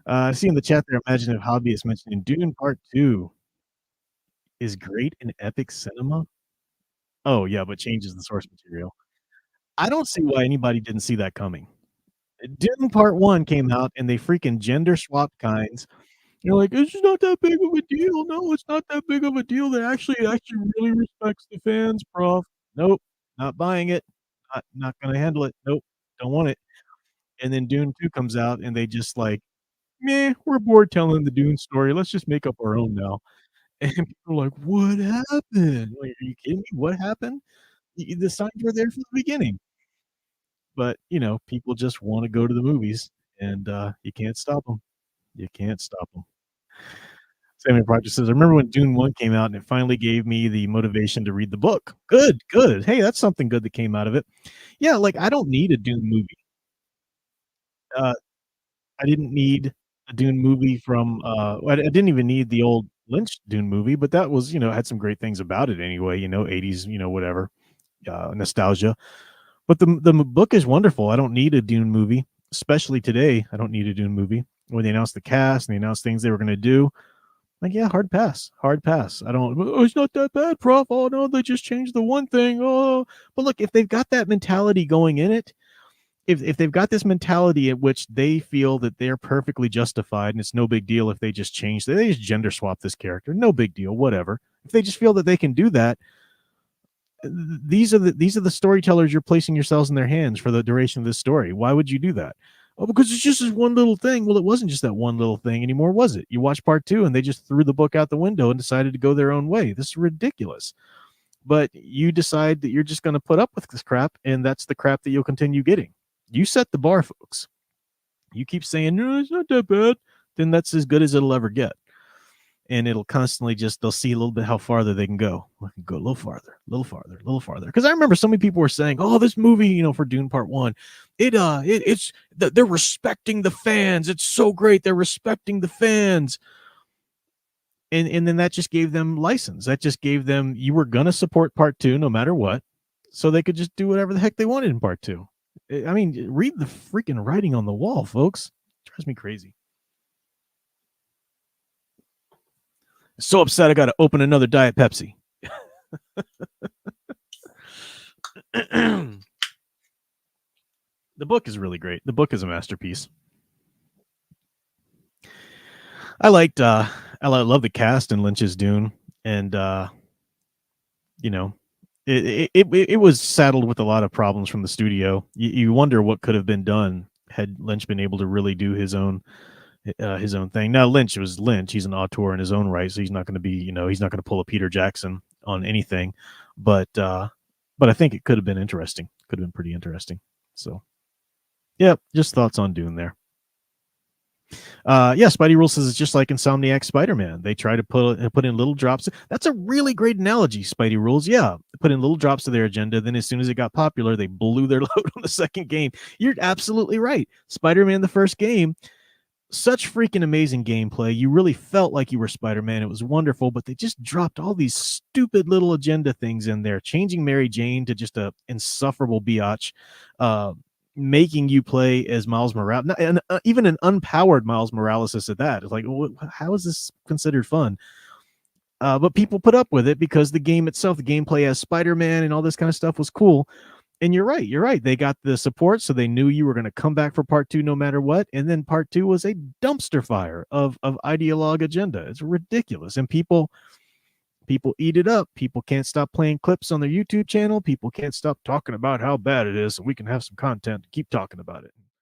I see in the chat there, imagine if hobbyists mentioning Dune Part 2 is great in epic cinema. Oh, yeah, but changes the source material. I don't see why anybody didn't see that coming. Dune Part 1 came out and they freaking gender swapped kinds. You're like, "It's just not that big of a deal. No, it's not that big of a deal. They actually really respects the fans, prof." Nope, not buying it. Not gonna handle it. Nope, don't want it. And then Dune 2 comes out and they just like, "Meh, we're bored telling the Dune story. Let's just make up our own now." And people are like, "What happened?" Like, "Are you kidding me? What happened? The signs were there from the beginning." But, people just wanna go to the movies, and, you can't stop them. You can't stop them. Sammy Project says, "I remember when Dune 1 came out, and it finally gave me the motivation to read the book." Good, good. Hey, that's something good that came out of it. Yeah, like, I don't need a Dune movie. Uh, I didn't need a Dune movie from, I didn't even need the old Lynch Dune movie, but that was, had some great things about it anyway, 80s, whatever, nostalgia. But the book is wonderful. I don't need a Dune movie, especially today. I don't need a Dune movie. When they announced the cast and they announced things they were gonna do, like, yeah, hard pass, hard pass. I don't. "Oh, it's not that bad, prof. Oh no, they just changed the one thing. Oh." But look, if they've got that mentality going in it, if they've got this mentality at which they feel that they're perfectly justified and it's no big deal if they just change, they just gender swap this character, no big deal, whatever. If they just feel that they can do that, these are the storytellers you're placing yourselves in their hands for the duration of this story. Why would you do that? Oh, because it's just this one little thing. Well, it wasn't just that one little thing anymore, was it? You watch part two and they just threw the book out the window and decided to go their own way. This is ridiculous. But you decide that you're just going to put up with this crap, and that's the crap that you'll continue getting. You set the bar, folks. You keep saying, no, it's not that bad, then that's as good as it'll ever get. And it'll constantly they'll see a little bit how farther they can go. I can go a little farther, a little farther, a little farther. Because I remember so many people were saying, "Oh, this movie, for Dune Part 1, they're respecting the fans. It's so great. They're respecting the fans." And then that just gave them license. That just gave them, you were gonna support Part 2 no matter what, so they could just do whatever the heck they wanted in Part 2. I mean, read the freaking writing on the wall, folks. It drives me crazy. So upset I got to open another Diet Pepsi. The book is really great. The book is a masterpiece. I love the cast in Lynch's Dune, and it was saddled with a lot of problems from the studio. You wonder what could have been done had Lynch been able to really do his own thing. Now Lynch was Lynch; he's an auteur in his own right, so he's not going to be, he's not going to pull a Peter Jackson on anything. But I think it could have been interesting. Could have been pretty interesting. So, yeah, just thoughts on Dune there. Yeah, Spidey Rule says it's just like Insomniac Spider-Man. They try to put in little drops. That's a really great analogy, Spidey Rules. Yeah, put in little drops to their agenda. Then as soon as it got popular, they blew their load on the second game. You're absolutely right. Spider-Man, the first game, such freaking amazing gameplay. You really felt like you were Spider-Man. It was wonderful, but they just dropped all these stupid little agenda things in there, changing Mary Jane to just a insufferable biatch, making you play as Miles Morales, and even an unpowered Miles Morales at that. It's like, how is this considered fun? But people put up with it because the game itself, the gameplay as Spider-Man and all this kind of stuff was cool. And you're right. They got the support, so they knew you were going to come back for part 2 no matter what. And then part 2 was a dumpster fire of ideologue agenda. It's ridiculous. And people eat it up. People can't stop playing clips on their YouTube channel. People can't stop talking about how bad it is, so we can have some content to keep talking about it.